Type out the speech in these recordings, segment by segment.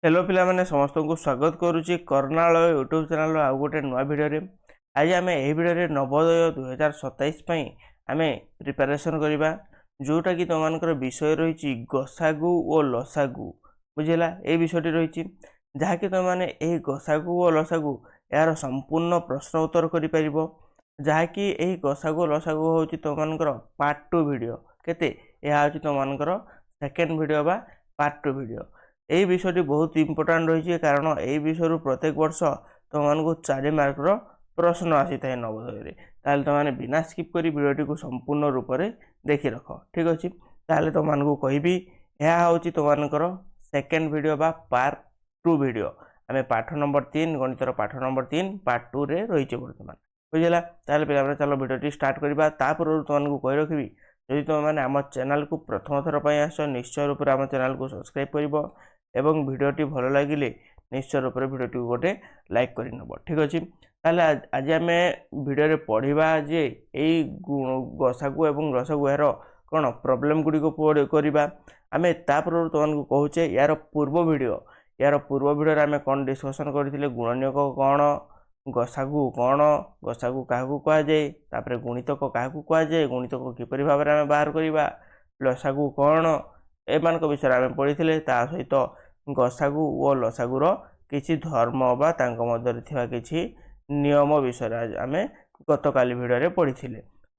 Hello पिला माने समस्त को स्वागत करुच्ची कर्णालय यूट्यूब चैनल आउ गोटे नुआ भिडियो आज आम यह भिडियो नवोदय 2027 आम प्रिपेरेसन करवा जोटा कि तुम विषय रही गसागु और लसागु बुझेगा ये विषय रही जहाँकि तुम मैंने गसागु और लसागु यार संपूर्ण प्रश्न उत्तर कर जहाँकि यही गसागु लसागु हूँ तुम पार्ट 2 भिडियो केते यह हूँ तुम सेकेंड भिडियो बा पार्ट 2 भिडियो यही विषय बहुत इंपोर्टाट रही कारण यही विषय प्रत्येक वर्ष तुमको 4 मार्कर प्रश्न आसी था नवोदय ताल तुमने बिना स्किप कर भिडियो को संपूर्ण रूप से देखी रख ठीक अच्छे ताल तुमको कहबी यह हूँ तुम सेकेंड भिडियो बा पार्ट 2 भिडियो आम पाठ नंबर 3 गणितर पाठ नंबर 3 पार्ट 2 रे रही बर्तमान बुझेगा ताल पे चलो भिडियो स्टार्ट करवा तापूर्व तुमको कही रखी जदि तुम मैंने आम चैनल को प्रथम थर पर आस निश्चय रूप से आम चैनल को सब्सक्राइब कर एवं भिडियोटी भल लगिले निश्चय रूप से भिडियोटी गोटे लाइक कर नब ठीक अच्छे ताल आज आम भिडियो पढ़ा जे यही गसागु एवं रसागु यार कौन प्रोब्लेम गुड़िक करवा आम तापूर्व तुमको कहूचे यार पूर्व भिडियो आम कौन डिस्कसन करते गुणनीयक कौन गसागु कौन गसागु क्या कहुए तापर गुणितक क्या कहुए गुणितक किपरि भाव में बाहर करवा लसागु कौन एमान विषय आम पढ़ी सहित गसागु और लसागुर किसी धर्म बा मध्य किसी नियम विषय आम गत काली भिडियो पढ़ी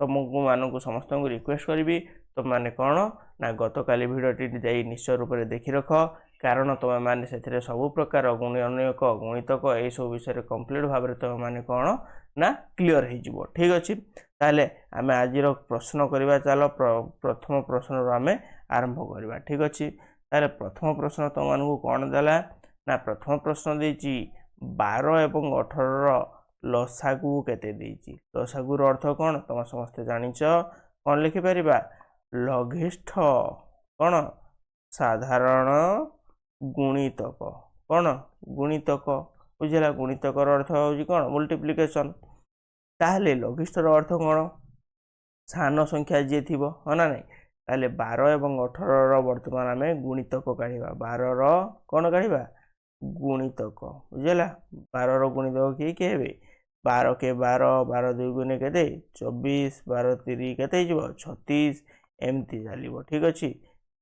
तुमको मानक समस्त को रिक्वेस्ट करी तुम मैंने कौन ना गत काली भिडियोटी निश्चय रूप से देखी रख कारण तुम मैंने से सबु प्रकार गुणनीयक गुणितक यह सब विषय कंप्लीट भाव में तुम मैंने कौन ना क्लीयर हो ठीक अच्छे ताले आम आज प्रश्न करवा चलो प्रथम प्रश्न आम आरंभ करवा ठीक अच्छे ताले प्रथम प्रश्न तुमको कौन देला ना प्रथम प्रश्न देची 12 एवं 18 लसागु केते देची लसागुर अर्थ कौन तुम समस्ते जानिच कौन लिखिपर लघिष्ठ कौन साधारण गुणितक कौन गुणितक बुझेगा गुणितकर अर्थ हूँ कौन मल्टीप्लिकेशन ताहले लघिष्ठर अर्थ कौन सान संख्या जी थी हाँ ना नहीं ताहले 12 एवं 18 वर्तमान आम गुणितक काढ़ा 12 कौन काढ़ा गुणितक बुझेगा 12 गुणितक किए हे 12 के 12 12 2 गुणे के 24 12 3 के 36 एमती चलो ठीक अच्छे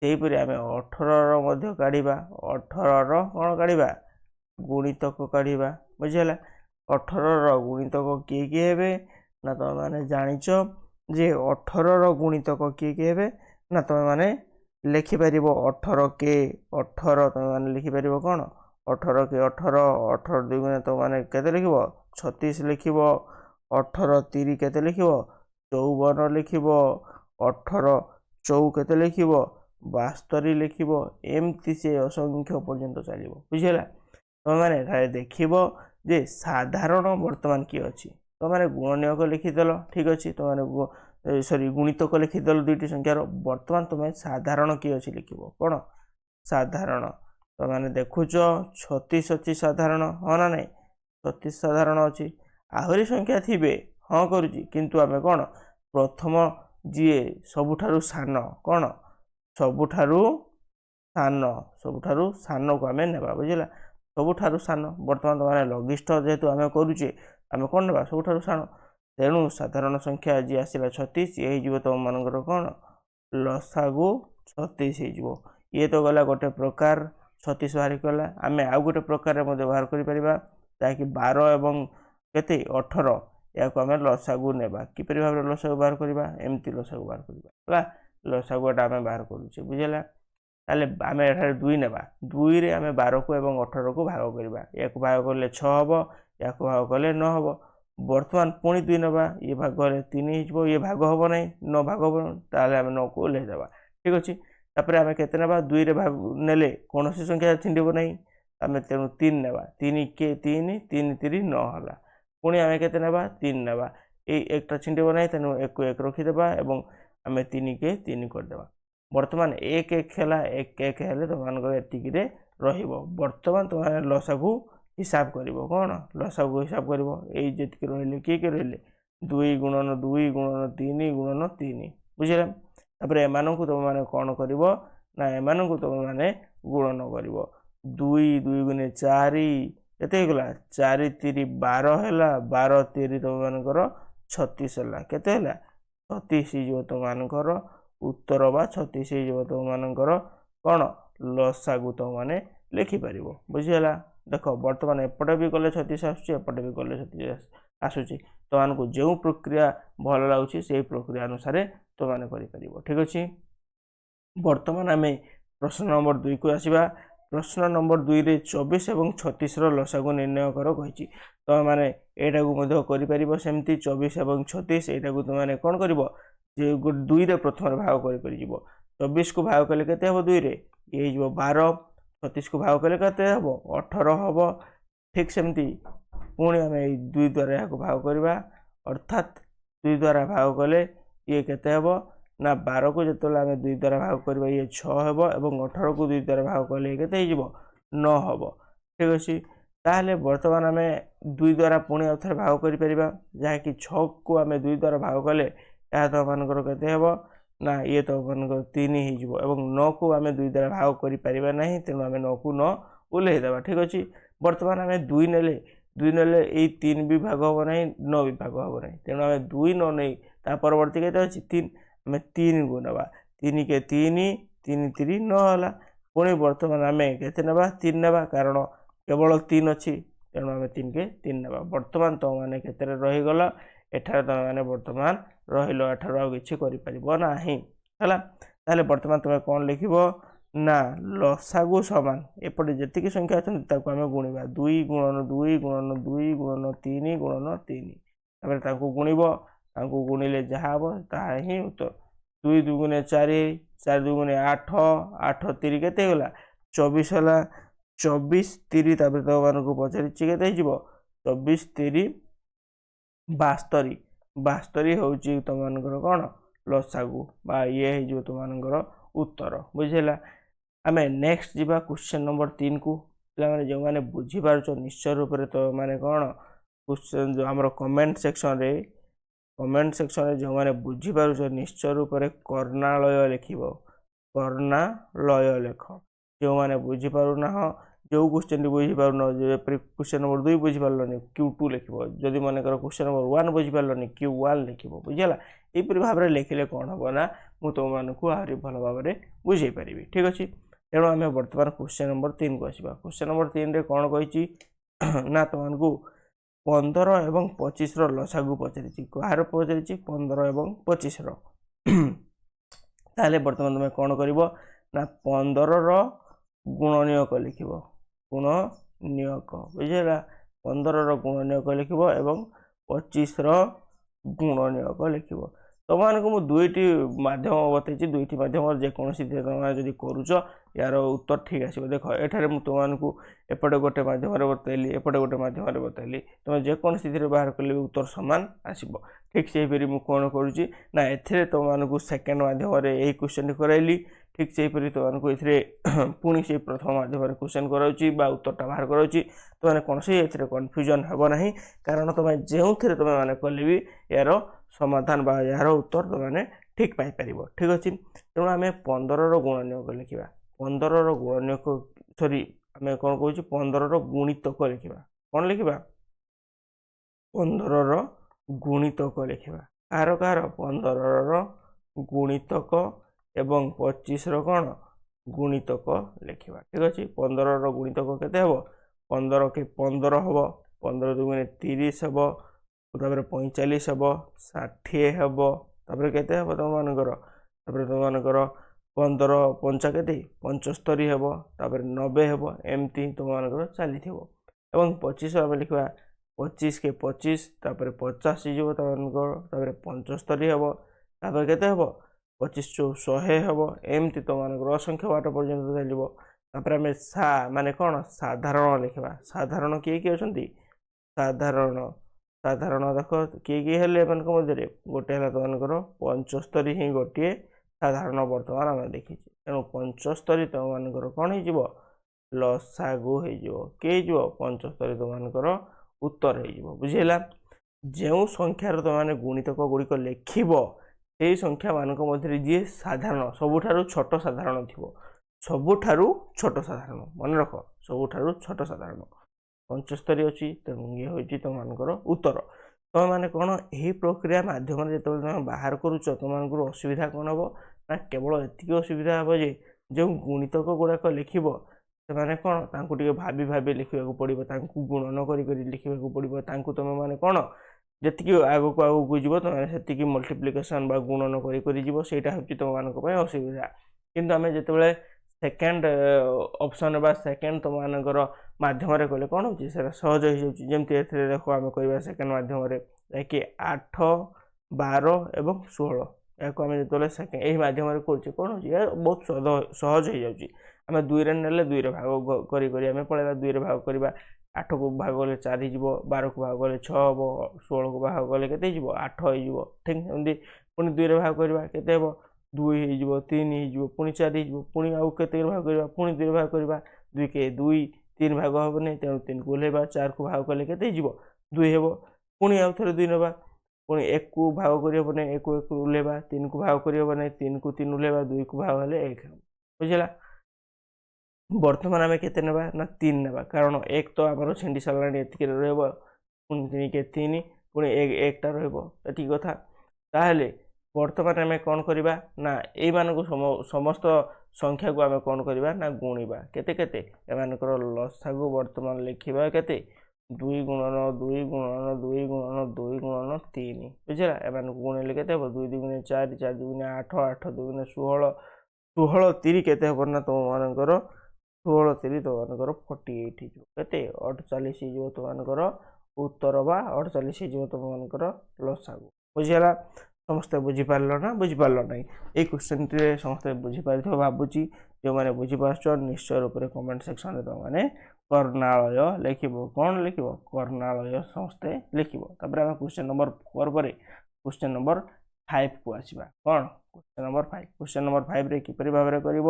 सेहीपरि आम 18 काढ़ा 18 कौन काढ़ा गुणितक काढ़ा बुझेगा 18 गुणितक किए हे ना तुम मैंने जानिच जे 18 गुणितक किए हे ना तुम मैंने लिखिपर 18 के 18 तुम मैंने लिखिपर कौन 18 के 18 18 2 गुणे तुम मैंने के लिख 36 लिख 18 3 के लिख 54 लिख 18 4 के लिख 72 लिख एमती से असंख्य पर्यंत चलो बुझेगा तुम मैंने देख जे साधारण वर्तमान किए अच्छी तुम मैंने गुणनीयक लिखिदेल ठीक अच्छे तुम मैंने सॉरी गुणितक लिखिदेल दुईटी संख्यार वर्तमान तुम साधारण किए अच्छी लिख कौन साधारण तुम मैंने देखुच 36 अच्छी साधारण हाँ ना नहीं 36 साधारण अच्छी आहरी संख्या थे हाँ करुच्ची किंतु आम कौन प्रथम जी सबुठारु सान कौन सबुठारु सान को आम नेबा बुझला सबुठारु सान बर्तमान तुम लघिष्ठ जेहेतु आम करुचे आम कौन ना सबुठारु सान तेणु साधारण संख्या जी आसला 36 ये तुम मानकर कौन लसागु 36 हो ये तो गला गोटे प्रकार 36 बाहर कला आम आउ गोटे प्रकार बाहर कर 12 एवं केते 18 या आम लसागु नेबा किपरि भाव लसागु बाहर करवा एमती लसागु बाहर करवा लसागुटा आम बाहर करुचे बुझेगा ताले आम एठारे 2 नेबा 2 रे आम 12 को एवं 18 को भाग करवा या भाग कले 6 हम या भाग कले 9 हम बर्तमान पुणी 2 नेबा ये भाग कले 3 हो ये भाग हम ना 9 भाग हम ताले आम 9 को ओह्लैदेवा ठीक अच्छे तापर आम के 2 रे भाग नेले कौन संख्या छिंडब ना आम तेणु 3 नेबा 3 के 3 3 3 9 है पुणी आम के 3 नेबा ये एक छिंडब ना तेणु 1 को 1 रखीदेवा और आम 3 के 3 करदेवा बर्तमान 1 1 है 1 1 है तुम एतिक बर्तमान तुम लसागु हिसाब कर कौन लसागु हिसाब कर जी रही किए रही 2 गुणन 2 गुणन 3 गुणन 3 बुझे तापर एम तुम मैंने कौन कर ना एम तुम मैंने गुणन कर ଦୁଇ ଦୁଇ ଗୁଣେ ଚାରି କେତେ ହେଇଗଲା 4 3 12 ହେଲା 12 3 ତୁମମାନଙ୍କର 36 ହେଲା କେତେ ହେଲା 36 ହେଇଯିବ ତୁମମାନଙ୍କର ଉତ୍ତର ବା 36 ହେଇଯିବ ତୁମମାନଙ୍କର କ'ଣ ଲସାଗୁ ତୁମମାନେ ଲେଖିପାରିବ ବୁଝିହେଲା। ଦେଖ ବର୍ତ୍ତମାନ ଏପଟେ ବି ଗଲେ 36 ଆସୁଛି ଏପଟେ ବି ଗଲେ 36 ଆସୁଛି ତୁମମାନଙ୍କୁ ଯେଉଁ ପ୍ରକ୍ରିୟା ଭଲ ଲାଗୁଛି ସେଇ ପ୍ରକ୍ରିୟା ଅନୁସାରେ ତୁମମାନେ କରିପାରିବ ଠିକ୍ ଅଛି। ବର୍ତ୍ତମାନ ଆମେ ପ୍ରଶ୍ନ ନମ୍ବର 2 କୁ ଆସିବା। ପ୍ରଶ୍ନ ନମ୍ବର 2 ରେ 24 ଏବଂ 36ର ଲସାଗୁ ନିର୍ଣ୍ଣୟ କର କହିଛି। ତୁମମାନେ ଏଇଟାକୁ ମଧ୍ୟ କରିପାରିବ ସେମିତି 24 ଏବଂ 36 ଏଇଟାକୁ ତୁମମାନେ କ'ଣ କରିବ ଯେ 2ରେ ପ୍ରଥମରେ ଭାଗ କରିଯିବ। 24କୁ ଭାଗ କଲେ କେତେ ହେବ 2ରେ ଇଏ ହେଇଯିବ 12 36କୁ ଭାଗ କଲେ କେତେ ହେବ 18 ହେବ। ଠିକ୍ ସେମିତି ପୁଣି ଆମେ ଏଇ 2 ଦ୍ୱାରା ଏହାକୁ ଭାଗ କରିବା ଅର୍ଥାତ୍ 2 ଦ୍ୱାରା ଭାଗ କଲେ ଇଏ କେତେ ହେବ ନା 12କୁ ଯେତେବେଳେ ଆମେ 2 ଦ୍ୱାରା ଭାଗ କରିବା ଇଏ 6 ହେବ ଏବଂ 18କୁ 2 ଦ୍ୱାରା ଭାଗ କଲେ କେତେ ହେଇଯିବ 9 ହେବ ଠିକ୍ ଅଛି। ତାହେଲେ ବର୍ତ୍ତମାନ ଆମେ 2 ଦ୍ୱାରା ପୁଣି ଆଉ ଥରେ ଭାଗ କରିପାରିବା ଯାହାକି 6କୁ ଆମେ 2 ଦ୍ୱାରା ଭାଗ କଲେ ଏହା ତୁମମାନଙ୍କର କେତେ ହେବ ନା ଇଏ ତୁମମାନଙ୍କର 3 ହେଇଯିବ ଏବଂ 9କୁ ଆମେ 2 ଦ୍ୱାରା ଭାଗ କରିପାରିବା ନାହିଁ ତେଣୁ ଆମେ 9କୁ 9 ଓହ୍ଲେଇ ଦେବା ଠିକ୍ ଅଛି। ବର୍ତ୍ତମାନ ଆମେ 2 ନେଲେ ଏଇ 3 ବି ଭାଗ ହେବ ନାହିଁ 9 ବି ଭାଗ ହେବ ନାହିଁ ତେଣୁ ଆମେ 2 ନ ନେଇ ତା ପରବର୍ତ୍ତୀ କେତେ ଅଛି 3 ଆମେ 3କୁ ନେବା 3 କେ 3 3 3 9 ହେଲା। ପୁଣି ବର୍ତ୍ତମାନ ଆମେ କେତେ ନେବା 3 ନେବା କାରଣ କେବଳ 3 ଅଛି ତେଣୁ ଆମେ 3 କେ 3 ନେବା। ବର୍ତ୍ତମାନ ତୁମମାନେ କେତେରେ ରହିଗଲ ଏଠାରେ ତୁମମାନେ ବର୍ତ୍ତମାନ ରହିଲ ଏଠାରୁ ଆଉ କିଛି କରିପାରିବ ନାହିଁ ହେଲା। ତାହେଲେ ବର୍ତ୍ତମାନ ତୁମେ କ'ଣ ଲେଖିବ ନା ଲସାଗୁ ସମାନ ଏପଟେ ଯେତିକି ସଂଖ୍ୟା ଅଛନ୍ତି ତାକୁ ଆମେ ଗୁଣିବା 2 ଗୁଣନ 2 ଗୁଣନ 2 ଗୁଣନ 3 ଗୁଣନ 3 ତାପରେ ତାଙ୍କୁ ଗୁଣିବ ତାଙ୍କୁ ଗୁଣିଲେ ଯାହା ହେବ ତାହା ହିଁ ଉତ୍ତର। 2 2 ଗୁଣେ 4 4 2 ଗୁଣେ 8 8 3 କେତେ ହେଇଗଲା 24 ହେଲା 24 3 ତାପରେ ତୁମମାନଙ୍କୁ ପଚାରିଛି କେତେ ହେଇଯିବ 24 3 72 72 ହେଉଛି ତୁମମାନଙ୍କର କ'ଣ ଲସାଗୁ ବା ଇଏ ହେଇଯିବ ତୁମମାନଙ୍କର ଉତ୍ତର ବୁଝିଲା। ଆମେ ନେକ୍ସଟ ଯିବା କ୍ୱେଶ୍ଚନ୍ ନମ୍ବର 3 କୁ। ପିଲାମାନେ ଯେଉଁମାନେ ବୁଝିପାରୁଛ ନିଶ୍ଚୟ ରୂପରେ ତୁମମାନେ କ'ଣ କ୍ୱେଶ୍ଚନ୍ ଆମର କମେଣ୍ଟ ସେକ୍ସନରେ ଯେଉଁମାନେ ବୁଝିପାରୁଛ ନିଶ୍ଚୟ ରୂପରେ କର୍ଣ୍ଣାଳୟ ଲେଖିବ କର୍ଣ୍ଣାଳୟ ଲେଖ। ଯେଉଁମାନେ ବୁଝିପାରୁନାହ ଯେଉଁ କ୍ୱେଶ୍ଚନ୍ଟି ବୁଝିପାରୁନ ଯେପରି କ୍ୱେଶ୍ଚନ୍ ନମ୍ବର 2 ବୁଝିପାରିଲନି Q2 ଲେଖିବ ଯଦି ମନେକର କ୍ୱେଶ୍ଚନ୍ ନମ୍ବର 1 ବୁଝିପାରିଲନି Q1 ଲେଖିବ ବୁଝିଲା। ଏହିପରି ଭାବରେ ଲେଖିଲେ କ'ଣ ହେବ ନା ମୁଁ ତୁମମାନଙ୍କୁ ଆହୁରି ଭଲ ଭାବରେ ବୁଝାଇ ପାରିବି ଠିକ୍ ଅଛି। ତେଣୁ ଆମେ ବର୍ତ୍ତମାନ କ୍ୱେଶ୍ଚନ୍ ନମ୍ବର 3 କୁ ଆସିବା। କ୍ୱେଶ୍ଚନ୍ ନମ୍ବର 3ରେ କ'ଣ କହିଛି ନା ତୁମମାନଙ୍କୁ 15 ଏବଂ 25ର ଲସାଗୁ ପଚାରିଛି। କାହାର ପଚାରିଛି 15 ଏବଂ 25ର। ତାହେଲେ ବର୍ତ୍ତମାନ ତୁମେ କ'ଣ କରିବ ନା 15ର ଗୁଣନୀୟକ ଲିଖିବ ଗୁଣନୀୟକ ବୁଝିଲା। 15ର ଗୁଣନୀୟକ ଲିଖିବ ଏବଂ 25ର ଗୁଣନୀୟକ ଲିଖିବ। ତୁମମାନଙ୍କୁ ମୁଁ 2ଟି ମାଧ୍ୟମ ବତେଇଛି 2ଟି ମାଧ୍ୟମରେ ଯେକୌଣସି ତୁମେ ଯଦି କରୁଛ ୟାର ଉତ୍ତର ଠିକ୍ ଆସିବ। ଦେଖ ଏଠାରେ ମୁଁ ତୁମମାନଙ୍କୁ ଏପଟେ ଗୋଟେ ମାଧ୍ୟମରେ ବତେଇଲି ଏପଟେ ଗୋଟେ ମାଧ୍ୟମରେ ବତେଇଲି ତୁମେ ଯେକୌଣସିଥିରେ ବାହାର କଲେ ବି ଉତ୍ତର ସମାନ ଆସିବ। ଠିକ୍ ସେହିପରି ମୁଁ କ'ଣ କରୁଛି ନା ଏଥିରେ ତୁମମାନଙ୍କୁ ସେକେଣ୍ଡ ମାଧ୍ୟମରେ ଏହି କ୍ୱେଶ୍ଚନ୍ଟି କରାଇଲି ଠିକ୍ ସେହିପରି ତୁମମାନଙ୍କୁ ଏଥିରେ ପୁଣି ସେଇ ପ୍ରଥମ ମାଧ୍ୟମରେ କ୍ୱେଶ୍ଚନ୍ କରାଉଛି ବା ଉତ୍ତରଟା ବାହାର କରାଉଛି। ତୁମେ କୌଣସି ଏଥିରେ କନଫ୍ୟୁଜନ୍ ହେବ ନାହିଁ କାରଣ ତୁମେ ଯେଉଁଥିରେ ତୁମେମାନେ କଲେ ବି ଏହାର ସମାଧାନ ବା ଏହାର ଉତ୍ତର ତୁମେ ଠିକ୍ ପାଇପାରିବ ଠିକ୍ ଅଛି। ତେଣୁ ଆମେ 15ର ଗୁଣନୀୟକ ଲେଖିବା 15ର ଗୁଣନୀୟକ ଆମେ କ'ଣ କହୁଛୁ 15ର ଗୁଣିତକ ଲେଖିବା। କ'ଣ ଲେଖିବା 15ର ଗୁଣିତକ ଲେଖିବା। କାହାର 15ର ଗୁଣିତକ ଏବଂ 25ର କ'ଣ ଗୁଣିତକ ଲେଖିବା ଠିକ୍ ଅଛି। 15ର ଗୁଣିତକ କେତେ ହେବ 15 କେ 15 ହେବ 15 ଦୁଗୁଣେ 30 ହେବ ତାପରେ 45 ହେବ 60 ହେବ ତାପରେ କେତେ ହେବ ତୁମମାନଙ୍କର ତାପରେ ତୁମମାନଙ୍କର 15 ପଞ୍ଚା କେତେ 75 ହେବ ତାପରେ 90 ହେବ ଏମିତି ତୁମମାନଙ୍କର ଚାଲିଥିବ। ଏବଂ 25 ଆମେ ଲେଖିବା 25 କେ 25 ତାପରେ 50 ହେଇଯିବ ତୁମମାନଙ୍କର ତାପରେ 75 ହେବ ତାପରେ କେତେ ହେବ 25 × 100 ହେବ ଏମିତି ତୁମମାନଙ୍କର ଅସଂଖ୍ୟ ବାଟ ପର୍ଯ୍ୟନ୍ତ ଚାଲିବ। ତାପରେ ଆମେ ମାନେ କ'ଣ ସାଧାରଣ ଲେଖିବା। ସାଧାରଣ କିଏ କିଏ ଅଛନ୍ତି ସାଧାରଣ ଦେଖ କିଏ ହେଲେ ଏମାନଙ୍କ ମଧ୍ୟରେ ଗୋଟେ ହେଲା ତୁମମାନଙ୍କର 75 ହିଁ ଗୋଟିଏ ସାଧାରଣ ବର୍ତ୍ତମାନ ଆମେ ଦେଖିଛେ। ତେଣୁ 75 ତୁମମାନଙ୍କର କ'ଣ ହେଇଯିବ ଲସାଗୁ ହେଇଯିବ କିଏ ହେଇଯିବ 75 ତୁମମାନଙ୍କର ଉତ୍ତର ହେଇଯିବ ବୁଝିହେଲା। ଯେଉଁ ସଂଖ୍ୟାର ତୁମମାନେ ଗୁଣିତକ ଗୁଡ଼ିକ ଲେଖିବ ସେଇ ସଂଖ୍ୟା ମାନଙ୍କ ମଧ୍ୟରେ ଯିଏ ସାଧାରଣ ସବୁଠାରୁ ଛୋଟ ସାଧାରଣ ଥିବ ସବୁଠାରୁ ଛୋଟ ସାଧାରଣ, ମନେ ରଖ ସବୁଠାରୁ ଛୋଟ ସାଧାରଣ 75 ଅଛି। ତେଣୁ ଇଏ ହେଉଛି ତୁମମାନଙ୍କର ଉତ୍ତର। ତୁମେମାନେ କ'ଣ ଏହି ପ୍ରକ୍ରିୟା ମାଧ୍ୟମରେ ଯେତେବେଳେ ତୁମେ ବାହାର କରୁଛ ତୁମମାନଙ୍କର ଅସୁବିଧା କ'ଣ ହେବ ନା କେବଳ ଏତିକି ଅସୁବିଧା ହେବ ଯେ ଯେଉଁ ଗୁଣିତକ ଗୁଡ଼ାକ ଲେଖିବ ସେମାନେ କ'ଣ ତାଙ୍କୁ ଟିକେ ଭାବି ଭାବି ଲେଖିବାକୁ ପଡ଼ିବ, ତାଙ୍କୁ ଗୁଣନ କରି କରି ଲେଖିବାକୁ ପଡ଼ିବ। ତାଙ୍କୁ ତୁମେମାନେ କ'ଣ ଯେତିକି ଆଗକୁ ଯିବ ତୁମେ ସେତିକି ମଲ୍ଟିପ୍ଲିକେସନ୍ ବା ଗୁଣନ କରି କରି ଯିବ, ସେଇଟା ହେଉଛି ତୁମମାନଙ୍କ ପାଇଁ ଅସୁବିଧା। କିନ୍ତୁ ଆମେ ଯେତେବେଳେ ସେକେଣ୍ଡ ଅପସନ୍ ବା ସେକେଣ୍ଡ ତୁମମାନଙ୍କର ମାଧ୍ୟମରେ କଲେ କ'ଣ ହେଉଛି ସେଇଟା ସହଜ ହେଇଯାଉଛି। ଯେମିତି ଏଥିରେ ଦେଖ ଆମେ କହିବା ସେକେଣ୍ଡ ମାଧ୍ୟମରେ ଯାହାକି 8, 12 ଏବଂ 16 ଏହାକୁ ଆମେ ଯେତେବେଳେ ସେକେଣ୍ଡ ଏହି ମାଧ୍ୟମରେ କରୁଛେ କ'ଣ ହେଉଛି ଏହା ବହୁତ ସହଜ ହେଇଯାଉଛି। ଆମେ 2ରେ ନେଲେ 2ରେ ଭାଗ କରି କରି ଆମେ ପଳେଇବା, 2ରେ ଭାଗ କରିବା 8କୁ ଭାଗ କଲେ 4 ହେଇଯିବ, 12କୁ ଭାଗ କଲେ 6 ହେବ, 16କୁ ଭାଗ କଲେ କେତେ ହେଇଯିବ 8 ହେଇଯିବ। ଠିକ୍ ଏମିତି ପୁଣି 2ରେ ଭାଗ କରିବା କେତେ ହେବ 2 ହେଇଯିବ, 3 ହେଇଯିବ, ପୁଣି 4 ହେଇଯିବ, ପୁଣି ଆଉ କେତେ ଭାଗ କରିବା ପୁଣି 2ରେ ଭାଗ କରିବା 2 କେ 2 3 ଭାଗ ହେବନି, ତେଣୁ 3କୁ ଓହ୍ଲେଇବା, 4କୁ ଭାଗ କଲେ କେତେ ହେଇଯିବ 2 ହେବ, ପୁଣି ଆଉ ଥରେ 2 ନେବା, ପୁଣି 1କୁ ଭାଗ କରିହେବନି, 1କୁ ଓହ୍ଲେଇବା, 3କୁ ଭାଗ କରିହେବନି, 3କୁ 3 ଓହ୍ଲେଇବା, 2କୁ ଭାଗ ହେଲେ 1 ହେବ। ବୁଝିଲା? ବର୍ତ୍ତମାନ ଆମେ କେତେ ନେବା ନା 3 ନେବା, କାରଣ 1 ତ ଆମର ଛିଣ୍ଡି ସାରିଲାଣି, ଏତିକିରେ ରହିବ, ପୁଣି 3 କେ 3 ପୁଣି 1ଟା ରହିବ, ଏତିକି କଥା। ତାହେଲେ ବର୍ତ୍ତମାନ ଆମେ କ'ଣ କରିବା ନା ଏଇମାନଙ୍କୁ ସମସ୍ତ ସଂଖ୍ୟାକୁ ଆମେ କ'ଣ କରିବା ନା ଗୁଣିବା। କେତେ କେତେ ଏମାନଙ୍କର ଲସାଗୁ ବର୍ତ୍ତମାନ ଲେଖିବା କେତେ 2 ଗୁଣନ 2 ଗୁଣନ 2 ଗୁଣନ 2 ଗୁଣନ 3। ବୁଝିଲା? ଏମାନଙ୍କୁ ଗୁଣିଲେ କେତେ ହେବ 2 2 4, 4 2 8, 8 2 16, 16 3 କେତେ ହେବ ନା ତୁମମାନଙ୍କର 16 3 ତୁମମାନଙ୍କର 48 ହେଇଯିବ। କେତେ 48 ହେଇଯିବ ତୁମମାନଙ୍କର ଉତ୍ତର ବା 48 ହେଇଯିବ ତୁମମାନଙ୍କର ଲସାଗୁ। ବୁଝିଗଲା? ସମସ୍ତେ ବୁଝିପାରିଲ ନା ବୁଝିପାରିଲ ନାହିଁ? ଏଇ କ୍ୱେଶ୍ଚନଟିରେ ସମସ୍ତେ ବୁଝିପାରିଥିବ ଭାବୁଛି। ଯେଉଁମାନେ ବୁଝିପାରୁଛ ନିଶ୍ଚୟ ରୂପରେ କମେଣ୍ଟ ସେକ୍ସନରେ ତୁମମାନେ କର୍ଣ୍ଣାଳୟ ଲେଖିବ। କ'ଣ ଲେଖିବ? କର୍ଣ୍ଣାଳୟ ସମସ୍ତେ ଲେଖିବ। ତାପରେ ଆମେ କ୍ୱେଶ୍ଚନ ନମ୍ବର 4 ପରେ କ୍ୱେଶ୍ଚନ ନମ୍ବର 5କୁ ଆସିବା। କ'ଣ କ୍ୱେଶ୍ଚନ ନମ୍ବର 5? କ୍ୱେଶ୍ଚନ ନମ୍ବର 5ରେ କିପରି ଭାବରେ କରିବ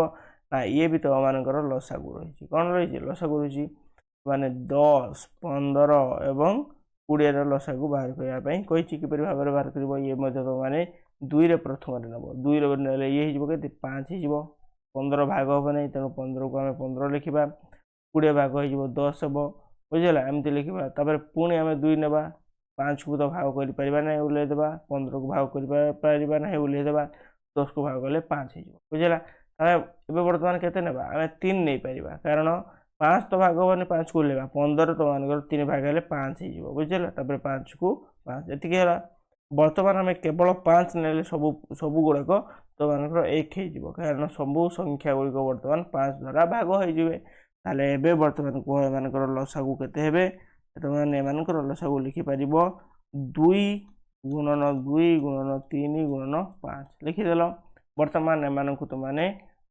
ନା ଇଏ ବି ତୁମମାନଙ୍କର ଲସାଗୁ ରହିଛି। କ'ଣ ରହିଛି? ଲସାଗୁ ରହିଛି ମାନେ 10, 15 ଏବଂ 20ର ଲସାଗୁ ବାହାର କରିବା ପାଇଁ କହିଛି। କିପରି ଭାବରେ ବାହାର କରିବ? ଇଏ ମଧ୍ୟ ତୁମମାନେ 2ରେ ପ୍ରଥମରେ ନେବ। 2ରେ ନେଲେ ଇଏ ହେଇଯିବ କେତେ 5 ହେଇଯିବ, 15 ଭାଗ ହେବ ନାହିଁ, ତେଣୁ 15କୁ ଆମେ 15 ଲେଖିବା, 20 ଭାଗ ହେଇଯିବ 10 ହେବ। ବୁଝିଲା? ଏମିତି ଲେଖିବା। ତାପରେ ପୁଣି ଆମେ 2 ନେବା, 5କୁ ତ ଭାଗ କରିପାରିବା ନାହିଁ, ଓହ୍ଲେଇ ଦେବା, 15କୁ ଭାଗ କରିପାରିବା ନାହିଁ, ଓହ୍ଲେଇ ଦେବା, 10କୁ ଭାଗ କଲେ 5 ହେଇଯିବ। ବୁଝିଲା? ଆମେ ଏବେ ବର୍ତ୍ତମାନ କେତେ ନେବା? ଆମେ 3 ନେଇପାରିବା, କାରଣ 5 ତ ଭାଗ ହେବନି, 5କୁ ଓହ୍ଲେଇବା, 15 ତୁମମାନଙ୍କର 3 ଭାଗ ହେଲେ 5 ହେଇଯିବ। ବୁଝିଲା? ତାପରେ 5କୁ 5 ଏତିକି ହେଲା। ବର୍ତ୍ତମାନ ଆମେ କେବଳ 5 ନେଲେ ସବୁ ଗୁଡ଼ାକ ତୁମମାନଙ୍କର 1 ହେଇଯିବ, କାରଣ ସବୁ ସଂଖ୍ୟା ଗୁଡ଼ିକ ବର୍ତ୍ତମାନ 5 ଦ୍ୱାରା ଭାଗ ହେଇଯିବେ। ତାହେଲେ ଏବେ ବର୍ତ୍ତମାନ କୁହ ଏମାନଙ୍କର ଲସାଗୁ କେତେ ହେବେ? ତୁମମାନେ ଏମାନଙ୍କର ଲସାଗୁ ଲିଖିପାରିବ 2 ଗୁଣନ 2 ଗୁଣନ 3 ଗୁଣନ 5 ଲିଖିଦେଲ। ବର୍ତ୍ତମାନ ଏମାନଙ୍କୁ ତୁମମାନେ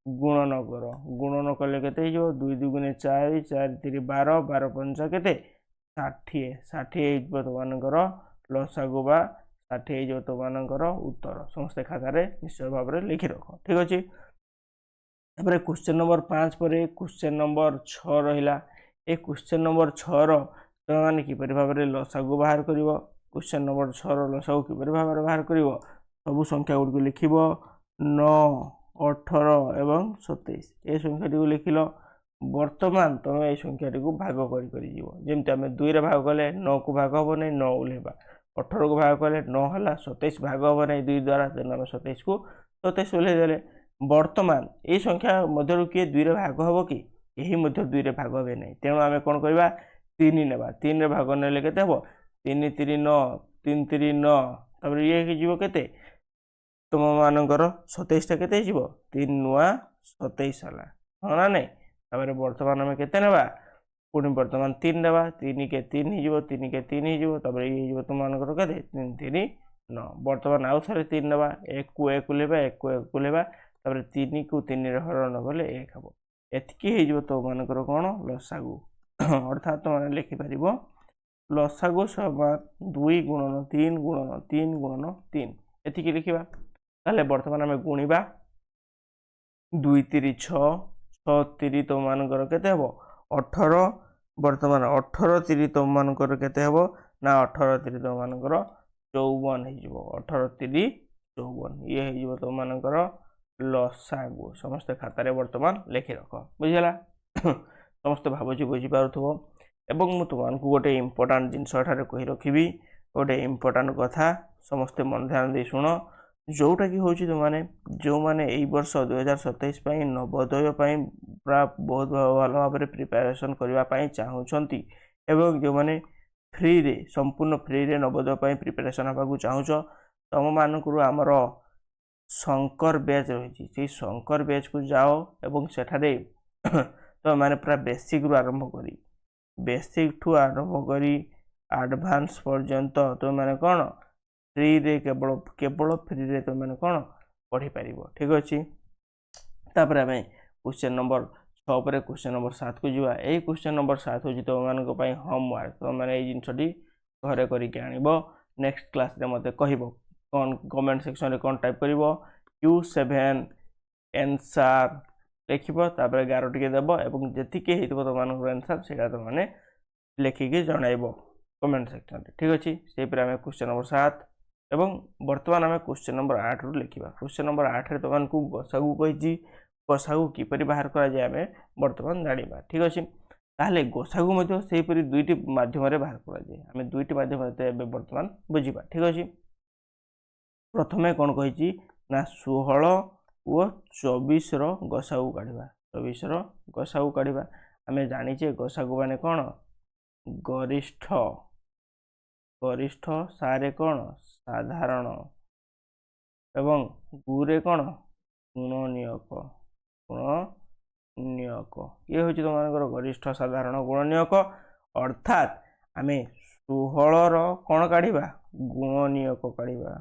ଗୁଣନ କର। ଗୁଣନ କଲେ କେତେ ହେଇଯିବ? 2 2 4, 4 3 12, 12 5 କେତେ 60, 60 ହେଇଯିବ ତୁମମାନଙ୍କର ଲସାଗୁ ବା 60 ହେଇଯିବ ତୁମମାନଙ୍କର ଉତ୍ତର। ସମସ୍ତେ ଖାତାରେ ନିଶ୍ଚୟ ଭାବରେ ଲେଖି ରଖ। ଠିକ୍ ଅଛି? ତାପରେ କ୍ୱେଶ୍ଚନ ନମ୍ବର 5 ପରେ କ୍ୱେଶ୍ଚନ ନମ୍ବର 6 ରହିଲା। ଏ କ୍ୱେଶ୍ଚନ ନମ୍ବର 6ର ତୁମମାନେ କିପରି ଭାବରେ ଲସାଗୁ ବାହାର କରିବ? କ୍ୱେଶ୍ଚନ ନମ୍ବର 6ର ଲସାଗୁ କିପରି ଭାବରେ ବାହାର କରିବ? ସବୁ ସଂଖ୍ୟା ଗୁଡ଼ିକୁ ଲେଖିବ 9, 18 ଏବଂ 27। ଏ ସଂଖ୍ୟାଟିକୁ ଲେଖିଲ। ବର୍ତ୍ତମାନ ତୁମେ এই ସଂଖ୍ୟାଟିକୁ ଭାଗ କରି କରି ଯିବ। ଯେମିତି ଆମେ 2ରେ ଭାଗ କଲେ 9କୁ ଭାଗ ହେବ ନାହିଁ, 9 ଓହ୍ଲେଇବା, 18କୁ ଭାଗ କଲେ 9 ହେଲା, 27 ଭାଗ ହେବ ନାହିଁ 2 ଦ୍ୱାରା, ତେଣୁ ଆମେ 27କୁ 27 ଓହ୍ଲେଇ ଦେଲେ। ବର୍ତ୍ତମାନ এই ସଂଖ୍ୟା ମଧ୍ୟରୁ କିଏ 2ରେ ଭାଗ ହେବ କି? ଏହି ମଧ୍ୟ 2ରେ ଭାଗ ହେବେ ନାହିଁ, ତେଣୁ ଆମେ କ'ଣ କରିବା 3 ନେବା। 3ରେ ଭାଗ ନେଲେ କେତେ ହେବ? 3 3 9, 3 3 9, ତାପରେ ଇଏ ହେଇଯିବ କେତେ ତୁମମାନଙ୍କର 27ଟା କେତେ ହେଇଯିବ? 3 ନୂଆ 27 ହେଲା, ହଁ ନା ନାହିଁ? ତାପରେ ବର୍ତ୍ତମାନ ଆମେ କେତେ ନେବା? ପୁଣି ବର୍ତ୍ତମାନ 3 ନେବା, 3 କେ 3 ହେଇଯିବ, 3 କେ 3 ହେଇଯିବ, ତାପରେ ଇଏ ହେଇଯିବ ତୁମମାନଙ୍କର କେତେ 3 3 9। ବର୍ତ୍ତମାନ ଆଉ ଥରେ 3 ନେବା, 1କୁ 1 ଓହ୍ଲେଇବା, 1କୁ 1 ଓହ୍ଲେଇବା, ତାପରେ 3କୁ 3ରେ ହରଣ କଲେ 1 ହେବ। ଏତିକି ହେଇଯିବ ତୁମମାନଙ୍କର କ'ଣ ଲସାଗୁ। ଅର୍ଥାତ୍ ତୁମମାନେ ଲେଖିପାରିବ ଲସାଗୁ ସମାନ 2 ଗୁଣନ 3 ଗୁଣନ 3 ଗୁଣନ 3। ଏତିକି ଲେଖିବା। ତାହେଲେ ବର୍ତ୍ତମାନ ଆମେ ଗୁଣିବା 2 3 6, 6 3 ତୁମମାନଙ୍କର କେତେ ହେବ? 18। ବର୍ତ୍ତମାନ 18 3 ତୁମମାନଙ୍କର କେତେ ହେବ? ନା 18 3 ତୁମମାନଙ୍କର 54 ହେଇଯିବ। 18 3 54 ଇଏ ହେଇଯିବ ତୁମମାନଙ୍କର ଲସାଗୁ ସମସ୍ତେ ଖାତାରେ ବର୍ତ୍ତମାନ ଲେଖି ରଖ ବୁଝିଲା। ସମସ୍ତେ ଭାବୁଛି ବୁଝିପାରୁଥିବ। ଏବଂ ମୁଁ ତୁମମାନଙ୍କୁ ଗୋଟେ ଇମ୍ପୋର୍ଟାଣ୍ଟ ଜିନିଷ ଏଠାରେ କହି ରଖିବି, ଗୋଟେ ଇମ୍ପୋର୍ଟାଣ୍ଟ କଥା ସମସ୍ତେ ମନ ଧ୍ୟାନ ଦେଇ ଶୁଣ, ଯେଉଁଟାକି ହେଉଛି ଯେଉଁମାନେ ଏଇ ବର୍ଷ 2027 ପାଇଁ ନବୋଦୟ ପାଇଁ ପୁରା ବହୁତ ଭଲ ଭାବରେ ପ୍ରିପାରେସନ୍ କରିବା ପାଇଁ ଚାହୁଁଛନ୍ତି ଏବଂ ଯେଉଁମାନେ ଫ୍ରିରେ ସମ୍ପୂର୍ଣ୍ଣ ଫ୍ରିରେ ନବୋଦୟ ପାଇଁ ପ୍ରିପାରେସନ୍ ହେବାକୁ ଚାହୁଁଛ, ତୁମମାନଙ୍କର ଆମର ଶଙ୍କର ବ୍ୟାଚ୍ ରହିଛି। ସେଇ ଶଙ୍କର ବ୍ୟାଚ୍କୁ ଯାଅ ଏବଂ ସେଠାରେ ତୁମେମାନେ ପୁରା ବେସିକ୍ରୁ ଆରମ୍ଭ କରି ଆଡ଼ଭାନ୍ସ ପର୍ଯ୍ୟନ୍ତ ତୁମେମାନେ କ'ଣ ଫ୍ରିରେ କେବଳ ଫ୍ରିରେ ତୁମେମାନେ କ'ଣ ପଢ଼ିପାରିବ। ଠିକ୍ ଅଛି। ତାପରେ ଆମେ କ୍ୱେଶ୍ଚନ୍ ନମ୍ବର 6 ପରେ କ୍ୱେଶ୍ଚନ୍ ନମ୍ବର 7କୁ ଯିବା। ଏଇ କ୍ୱେଶ୍ଚନ୍ ନମ୍ବର 7 ହେଉଛି ତୁମମାନଙ୍କ ପାଇଁ ହୋମୱାର୍କ। ତୁମମାନେ ଏଇ ଜିନିଷଟି ଘରେ କରିକି ଆଣିବ। ନେକ୍ସଟ କ୍ଲାସ୍ରେ ମୋତେ କହିବ କ'ଣ କମେଣ୍ଟ ସେକ୍ସନରେ କ'ଣ ଟାଇପ୍ କରିବ। Q7 ଆନ୍ସାର୍ ଲେଖିବ, ତାପରେ ଗାର ଟିକେ ଦେବ ଏବଂ ଯେତିକି ହେଇଥିବ ତୁମମାନଙ୍କର ଆନ୍ସାର୍ ସେଇଟା ତୁମମାନେ ଲେଖିକି ଜଣାଇବ କମେଣ୍ଟ ସେକ୍ସନରେ। ଠିକ୍ ଅଛି। ସେହିପରି ଆମେ କ୍ୱେଶ୍ଚନ୍ ନମ୍ବର 7 ଏବଂ ବର୍ତ୍ତମାନ ଆମେ କ୍ୱେଶ୍ଚନ୍ ନମ୍ବର 8ରୁ ଲେଖିବା। କ୍ୱେଶ୍ଚନ୍ ନମ୍ବର 8ରେ ତୁମମାନଙ୍କୁ ଗସାଗୁ କହିଛି। ଗସାଗୁ କିପରି ବାହାର କରାଯାଏ ଆମେ ବର୍ତ୍ତମାନ ଜାଣିବା। ଠିକ୍ ଅଛି। ତାହେଲେ ଗସାଗୁ ମଧ୍ୟ ସେହିପରି ଦୁଇଟି ମାଧ୍ୟମରେ ବାହାର କରାଯାଏ। ଆମେ ଦୁଇଟି ମାଧ୍ୟମରେ ଏବେ ବର୍ତ୍ତମାନ ବୁଝିବା। ଠିକ୍ ଅଛି। ପ୍ରଥମେ କ'ଣ କହିଛି ନା 16 ଓ 24ର ଗସାଗୁ କାଢ଼ିବା। 24ର ଗସାଗୁ କାଢ଼ିବା। ଆମେ ଜାଣିଛେ ଗସାଗୁ ମାନେ କ'ଣ ଗରିଷ୍ଠ, ସାରେ କ'ଣ ସାଧାରଣ ଏବଂ ଗୁରେ କ'ଣ ଗୁଣନୀୟକ। ଇଏ ହେଉଛି ତୁମମାନଙ୍କର ଗରିଷ୍ଠ, ସାଧାରଣ, ଗୁଣନୀୟକ। ଅର୍ଥାତ୍ ଆମେ 16ର କ'ଣ କାଢ଼ିବା ଗୁଣନୀୟକ କାଢ଼ିବା।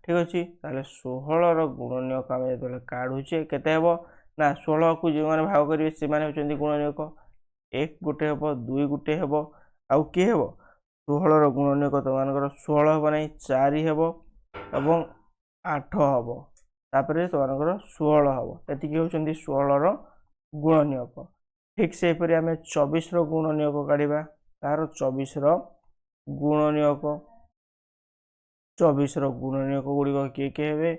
ଠିକ୍ ଅଛି। ତାହେଲେ 16ର ଗୁଣନୀୟକ ଆମେ ଯେତେବେଳେ କାଢ଼ୁଛେ କେତେ ହେବ ନା 16କୁ ଯେଉଁମାନେ ଭାଗ କରିବେ ସେମାନେ ହେଉଛନ୍ତି ଗୁଣନୀୟକ। 1 ଗୋଟେ ହେବ, 2 ଗୋଟେ ହେବ, ଆଉ କିଏ ହେବ 16ର ଗୁଣନୀୟକ ତୁମମାନଙ୍କର 16 ହେବ ନାହିଁ 4 ହେବ ଏବଂ 8 ହେବ। ତାପରେ ତୁମମାନଙ୍କର 16 ହେବ। ଏତିକି ହେଉଛନ୍ତି 16ର ଗୁଣନୀୟକ। ଠିକ୍ ସେହିପରି ଆମେ 24ର ଗୁଣନୀୟକ କାଢ଼ିବା। ତାହାର 24ର ଗୁଣନୀୟକ ଗୁଡ଼ିକ କିଏ କିଏ ହେବେ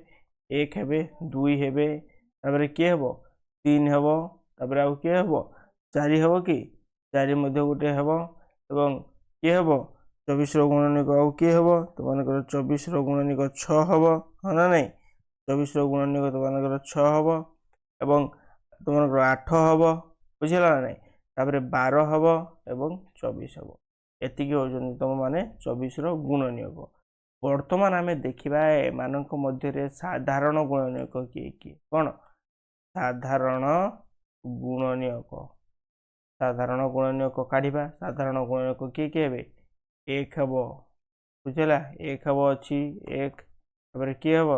1 ହେବେ, 2 ହେବେ, ତାପରେ କିଏ ହେବ 3 ହେବ, ତାପରେ ଆଉ କିଏ ହେବ 4 ହେବ କି 4 ମଧ୍ୟ ଗୋଟେ ହେବ ଏବଂ କିଏ ହେବ 24ର ଗୁଣନୀୟକ ଆଉ କିଏ ହେବ ତୁମମାନଙ୍କର 24ର ଗୁଣନୀୟକ 6 ହେବ, ହଁ ନା ନାହିଁ। 24ର ଗୁଣନୀୟକ ତୁମମାନଙ୍କର 6 ହେବ ଏବଂ ତୁମମାନଙ୍କର 8 ହେବ, ବୁଝିଲା ନା ନାହିଁ। ତାପରେ 12 ହେବ ଏବଂ 24 ହେବ। ଏତିକି ହେଉଛନ୍ତି ତୁମମାନେ 24ର ଗୁଣନୀୟକ। ବର୍ତ୍ତମାନ ଆମେ ଦେଖିବା ଏମାନଙ୍କ ମଧ୍ୟରେ ସାଧାରଣ ଗୁଣନୀୟକ କିଏ କିଏ। କ'ଣ ସାଧାରଣ ଗୁଣନୀୟକ କାଢ଼ିବା। ସାଧାରଣ ଗୁଣନୀୟକ କିଏ କିଏ ହେବେ 1 ହେବ, ବୁଝିଲା 1 ହେବ ଅଛି 1, ତାପରେ କିଏ ହେବ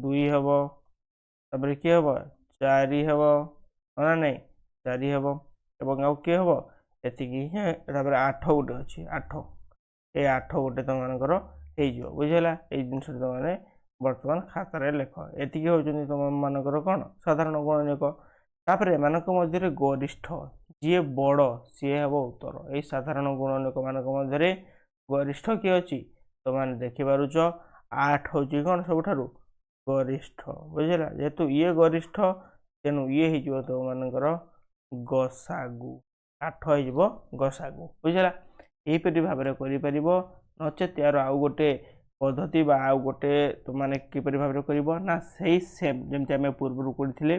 2 ହେବ, ତାପରେ କିଏ ହେବ 4 ହେବ, ହଁ ନା ନାହିଁ 4 ହେବ ଏବଂ ଆଉ କିଏ ହେବ ଏତିକି ହିଁ। ତାପରେ 8 ଗୋଟେ ଅଛି 8, ଏଇ 8 ଗୋଟେ ତୁମମାନଙ୍କର ହେଇଯିବ, ବୁଝିଲା। ଏଇ ଜିନିଷଟି ତୁମମାନେ ବର୍ତ୍ତମାନ ଖାତାରେ ଲେଖ। ଏତିକି ହେଉଛନ୍ତି ତୁମମାନଙ୍କର କ'ଣ ସାଧାରଣ ଗୁଣନୀୟକ। ତାପରେ ଏମାନଙ୍କ ମଧ୍ୟରେ ଗରିଷ୍ଠ ଯିଏ ବଡ଼ ସିଏ ହେବ ଉତ୍ତର। ଏଇ ସାଧାରଣ ଗୁଣନୀୟକ ମାନଙ୍କ ମଧ୍ୟରେ ଗରିଷ୍ଠ କିଏ ଅଛି ତୁମମାନେ ଦେଖିପାରୁଛ 8 ହେଉଛି କ'ଣ ସବୁଠାରୁ ଗରିଷ୍ଠ, ବୁଝିଲା। ଯେହେତୁ ଇଏ ଗରିଷ୍ଠ ତେଣୁ ଇଏ ହେଇଯିବ ତୁମମାନଙ୍କର ଗସାଗୁ। 8 ହେଇଯିବ ଗସାଗୁ, ବୁଝିଲା। ଏହିପରି ଭାବରେ କରିପାରିବ। ନଚେତ୍ ଏହାର ଆଉ ଗୋଟେ ପଦ୍ଧତି ବା ଆଉ ଗୋଟେ ତୁମମାନେ କିପରି ଭାବରେ କରିବ ନା ସେଇ ସେମ୍ ଯେମିତି ଆମେ ପୂର୍ବରୁ କରିଥିଲେ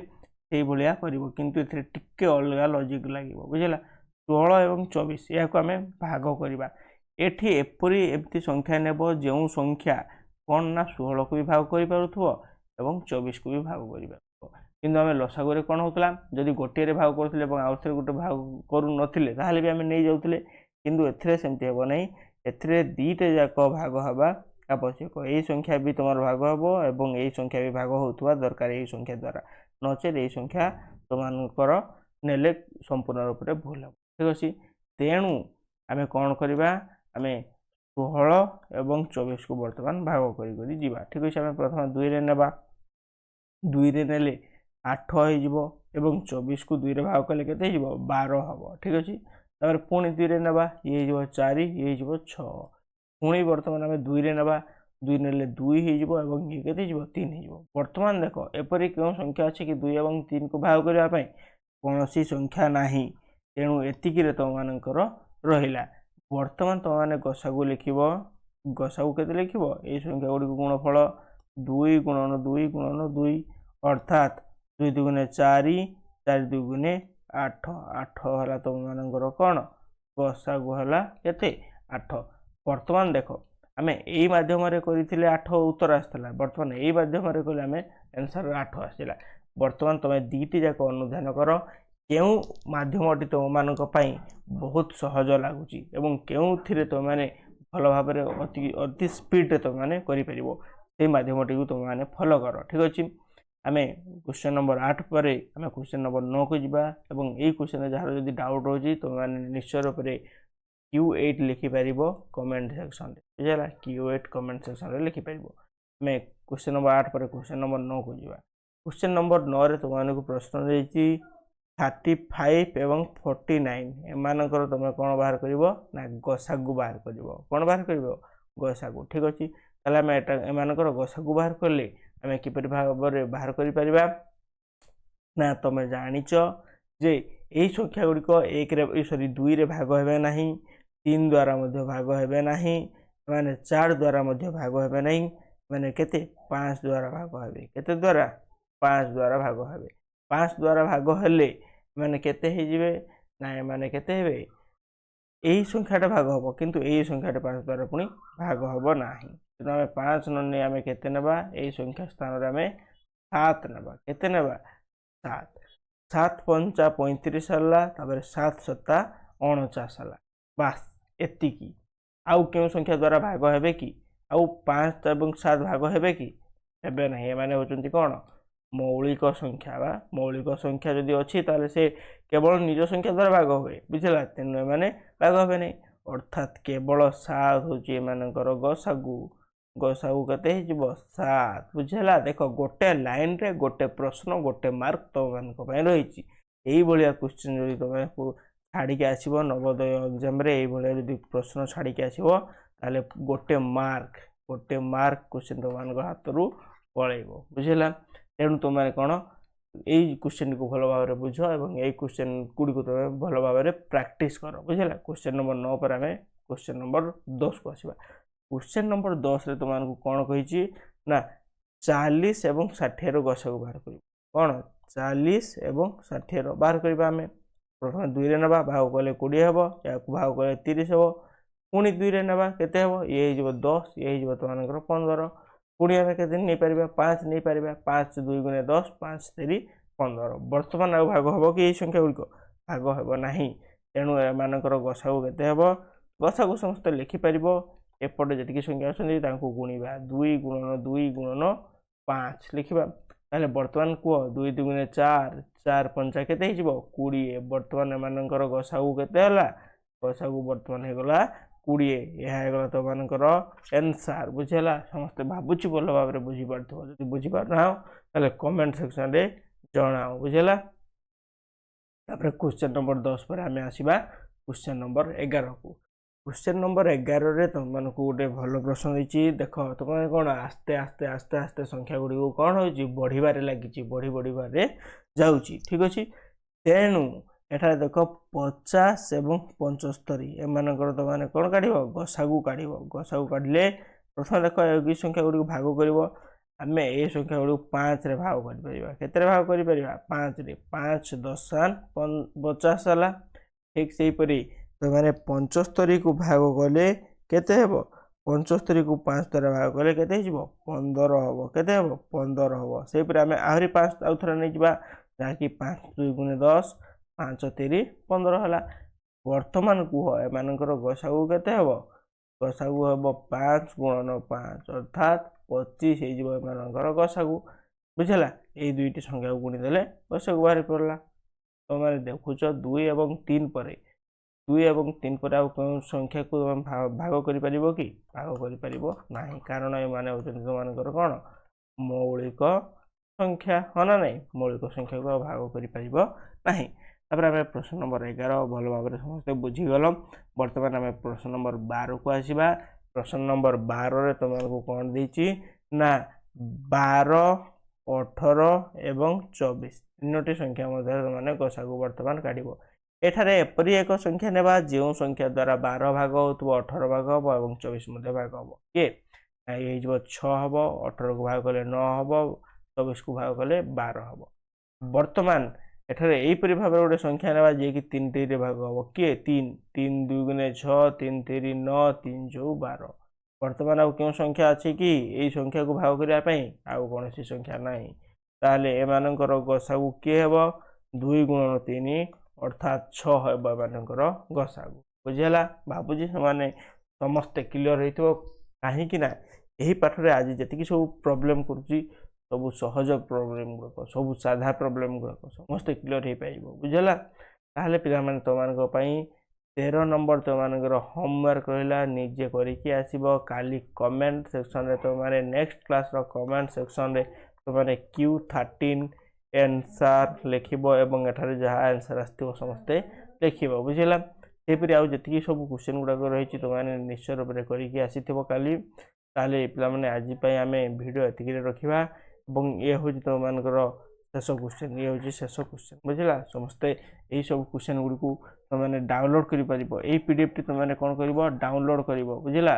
ସେଇଭଳିଆ କରିବ, କିନ୍ତୁ ଏଥିରେ ଟିକେ ଅଲଗା ଲଜିକ୍ ଲାଗିବ, ବୁଝିଲା। 16 ଏବଂ 24 ଏହାକୁ ଆମେ ଭାଗ କରିବା। ଏଠି ଏମିତି ସଂଖ୍ୟା ନେବ ଯେଉଁ ସଂଖ୍ୟା କ'ଣ ନା 16କୁ ବି ଭାଗ କରିପାରୁଥିବ ଏବଂ 24କୁ ବି ଭାଗ କରିପାରୁଥିବ। କିନ୍ତୁ ଆମେ ଲସାଗୁରେ କ'ଣ ହେଉଥିଲା ଯଦି ଗୋଟିଏରେ ଭାଗ କରୁଥିଲେ ଏବଂ ଆଉ ଥରେ ଗୋଟେ ଭାଗ କରୁନଥିଲେ ତାହେଲେ ବି ଆମେ ନେଇଯାଉଥିଲେ, କିନ୍ତୁ ଏଥିରେ ସେମିତି ହେବ ନାହିଁ। ଏଥିରେ ଦୁଇଟା ଯାକ ଭାଗ ହେବା ଆବଶ୍ୟକ। ଏଇ ସଂଖ୍ୟା ବି ତୁମର ଭାଗ ହେବ ଏବଂ ଏଇ ସଂଖ୍ୟା ବି ଭାଗ ହେଉଥିବା ଦରକାର ଏଇ ସଂଖ୍ୟା ଦ୍ୱାରା, ନଚେତ୍ ଏଇ ସଂଖ୍ୟା ତୁମମାନଙ୍କର ନେଲେ ସମ୍ପୂର୍ଣ୍ଣ ରୂପରେ ଭୁଲ ହେବ। ଠିକ୍ ଅଛି। ତେଣୁ ଆମେ କ'ଣ କରିବା ଆମେ 16 ଏବଂ 24କୁ ବର୍ତ୍ତମାନ ଭାଗ କରି ଯିବା। ଠିକ୍ ଅଛି। ଆମେ ପ୍ରଥମେ 2ରେ ନେବା। 2ରେ ନେଲେ 8 ହେଇଯିବ ଏବଂ 24କୁ 2ରେ ଭାଗ କଲେ କେତେ ହେଇଯିବ 12 ହେବ। ଠିକ୍ ଅଛି। ତାପରେ ପୁଣି 2ରେ ନେବା, ଇଏ ହେଇଯିବ 4, ଇଏ ହେଇଯିବ 6। ପୁଣି ବର୍ତ୍ତମାନ ଆମେ 2ରେ ନେବା, दुई नेले दुई हो केते 3 हो। वर्तमान देख एपरी क्यों संख्या अच्छे कि 2 और 3 को भाग करने कौन सी संख्या नाही, तेणु एतिक तुम मानकर रहा। वर्तमान तुम मैंने गसागु लिख गसागु के लिख ये संख्या गुड़ी गुणफल 2 गुणन 2 गुणन 2 अर्थात 2 दुगुणे 4 4 दुगुणे 8 8 है तुम मानकर कौन गसागु है केते 8। वर्तमान देख आम यही मध्यम करते 8 उत्तर आसाला, बर्तमान यही मध्यम कले आम आंसर 8 आसाला। बर्तमान तुम दीटी जाक अनुधान कर क्यों मध्यमटी तुम मान बहुत सहज लगुच एवं क्यों तुम मैंने भल भाव अति स्पीड तुम मैंने कर मध्यमटी को तुम मैंने फॉलो कर। ठीक अच्छे आम क्वेश्चन नंबर 8 पर आम क्वेश्चन नंबर 9 को जीवा एवं यही क्वेश्चन जार जब डाउट रोचे तुम मैंने निश्चय रूप से Q8 लिखिपर कमेंट सेक्शन बुझेगा। Q8 कमेंट सेक्शन लिखिपर आम क्वेश्चन नंबर 8 पर क्वेश्चन नंबर 9 को जीवा। क्वेश्चन नंबर 9 रे तुमको प्रश्न देती 35 एवं 49 एमानकर तुम कौन बाहर कर ना गसागु बाहर कर कौन बाहर कर गसागु। ठीक अच्छे ताले आम एमानकर गसागु बाहर कले आम किपर भाव बाहर कर ना तुम जानिच जे यही संख्या गुड़िक 1 2 रे भाग हे ना, 3 द्वारा भाग हे ना, माने 4 द्वारा भाग हे ना, माने केते 5 द्वारा भाग हे केते द्वारा 5 द्वारा भाग हे 5 द्वारा भाग हेले माने केते हे जिवे ना माने केते हेबे यही संख्याटा भाग हम किंतु यही संख्याटा 5 द्वारा पुणी भाग हम ना। तेणु आम 5 नने आम केते नेबा यही संख्या स्थान रे आम 7 नेबा केते नेबा 7 7 पंचा 35 है 7 सत्ता 49 है बास एतिकी। आउ क्यों संख्या द्वारा भाग हे कि आउ 5 और 7 भाग हे कि हे ना माने होचंती कौन मौलिक संख्या बा मौलिक संख्या जदि अच्छी ताले से केवल निज संख्या द्वारा भाग हुए बुझला। तेणु एमाने भाग हे नहीं अर्थात केवल 7 होची एमानकर गसागु गसागु केते हिजबो 7 बुझला। देख गोटे लाइन रे गोटे प्रश्न गोटे मार्क तुम मानक रही यही भाया क्वेश्चन जब तुम छाड़ी आसो नवोदय एग्जाम यही भाया जब प्रश्न छाड़ी आसो ताले गोटे मार्क क्वेश्चन तुम मान हाथ रू पलैब बुझला। तेणु तुम कौन यही क्वेश्चन को भल भाव बुझ और यही क्वेश्चन गुड़ी को तुम भल भाव प्रैक्टिस कर बुझला। क्वेश्चन नंबर 9 पर आम क्वेश्चन नंबर 10 को आसवा। क्वेश्चन नंबर 10 रे तुमको कौन कही ना 40 एवं 60 गसागु बाहर कर कौन 40 एवं 60 बाहर करवा आम प्रथम 2 रे नवा भाग कले 20 हम या भाग कले 30 हम पुणी 2 रे नवा केते हम ये हो 10 ये हो तुम 15 पुणी आम के नहीं पार 5 नहीं पार 5 2 गुणे 10 5 3 15। बर्तमान आ भाग हम कि यही संख्या गुड़िक भाग हे ना। तेणु एमानकर गसागु केते हम गसागु समस्त लिखिपर एपटे जी संख्या अच्छा गुणा 2 गुणन 2 गुणन 5 लिखा ताले बर्तमान कह 2 दुगुणे 4 4 पंचा केते 20। बर्तमान एमानकर गसागु केते गसागु बर्तमान होगला 20 यह तुम मानकर आंसर बुझेगा। समस्ते भावुची भल भाव में बुझीपार जब बुझीपार ना कमेंट सेक्शन रे जनाओ बुझेगा। क्वेश्चन नंबर 10 पर आम आसवा क्वेश्चन नंबर 11 को। क्वेश्चन नंबर 11 रे तुम मानक गोटे भल प्रश्न देती देख तुम कौन आस्ते आस्ते आस्ते आस्ते संख्या गुड़ी कौन हो बढ़िबारे लगी बढ़िबारे जाऊँगी। ठीक अच्छे तेणु एठार देख 50 एवं 75 एमानकर तुम कौन काढ़ गसागु काढ़ले प्रथम देख ये संख्या गुड़ी भाग कर आम ये संख्या गुड़ी 5 रे भाग कर भाग कर 5 रे 5 10 50 है। ठीक से तो मैंने 75 को भाग कले केते हेबो 75 को 5 द्वारा भाग कले केते हिजबो 15 हबो केते हेबो 15 हबो। से पर आमे आहरी 5 आउ थरा नै जिबा जाकी 5 2 गुणे 10 5 3 15 हला। वर्तमान कुह एमानकर गसागु केते हेबो गसागु हेबो 5 गुणन 5 अर्थात 25 हे जिवो एमानकर गसागु बुझला। ए दुईटी संख्या को गुणी देले गसागु बाहर पड़ला। तो माने देखुछ 2 एवं 3 पर 2 एवं 3 पर आउ कौन संख्या को भाग कर पारिबो कि भाग कर पारिबो नाही कारण ए माने होचन तुमनकर कोन मौलिक संख्या हना नहीं मौलिक संख्या को भाग कर पारिबो नाही। तापर आम प्रश्न नंबर 11 भल भाव समस्त बुझीगल। बर्तमान आम प्रश्न नंबर 12 को आसवा। प्रश्न नंबर 12 तुमको कौन देछि ना 12 18 एवं 24 तीनोटी संख्या मध्य तुमने गसागु वर्तमान काढिबो एठारे एपरि एक संख्या नेबा जो संख्या द्वारा 12 भाग होतबो 18 भाग होबो एवं 24 मध्य भाग होबो के ये जो 6 हबो 18 को भाग कले 9 हबो 24 को भाग कले 12 हबो वर्तमान एठारे एई परि भाबे गोटे संख्या नेबा जे कि 3 टी रे भाग होबो के 3 3 2 गुणे 6 3 3 9 3 जो 12 वर्तमान आउ क्यों संख्या अछि कि एई संख्या को भाग करिया पई आउ कोनोसी संख्या नाही ताले ए मानकर गसागु के हेबो 2 गुणन 3 अर्थात 6 हेबो मानकर गसागु बुझिला बाबूजी माने समस्त क्लियर हेतिबो काहे कि ना एही पाठ रे आज जति कि सब प्रॉब्लम करूची सब सहज प्रॉब्लम गुड़क सब साधा प्रॉब्लम गुड़क समस्त क्लियर हो पाइब बुझला ताहले पिला माने तो मानक पई 13 नंबर तो मानकर होमवर्क रहिला निजे करिकि आसीबो काली कमेंट सेक्शन रे तो माने नेक्स्ट क्लास रो कमेंट सेक्शन रे तो माने Q13 आंसर लिखिबो एवं एठारे जहा आंसर आस्तिबो समस्त लिखिबो बुझला सेपरि आउ जति सब क्वेश्चन गुड़ाक रही तो माने निश्चय रूप रे करिकि आसीथिबो काली ताले पिला माने आज पई आमे वीडियो एतिकि रखिबा এবং ये हूँ तुम मानकर शेष क्वेश्चन ये हूँ शेष क्वेश्चन बुझला समस्ते यही सब क्वेश्चन गुड़ी को तुमने डाउनलोड कर पीडीएफ टी तुमने कौन कर डाउनलोड कर बुझला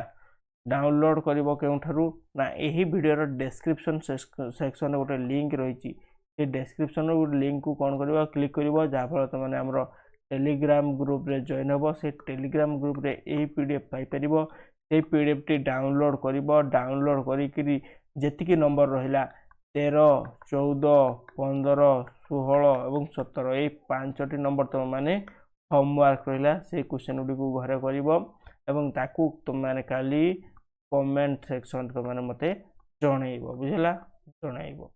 डाउनलोड कर ना यही वीडियो डिस्क्रिप्शन सेक्शन गोटे लिंक रही डिस्क्रिप्शन गोटे लिंक को कौन कर क्लिक कर जहाँफल तुमने आम टेलीग्राम ग्रुप रे जॉइन हम से टेलीग्राम ग्रुप रे यही पीडीएफ पाइपर से पीडीएफ टी डाउनलोड कर डाउनलोड करी जेतिकी नंबर रहिला 13 14 15 16 और 17 ये 5टी नंबर तुम माने होमवर्क रहिला से क्वेश्चन गुडी को घरे करिवो एवं ताकू तुम माने काली कमेंट सेक्शन तुम माने मते जणाइबो बुझला जणाइबो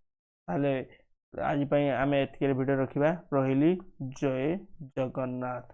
ताले आज पई आमे एतिके वीडियो रखिबा रहिली जय जगन्नाथ।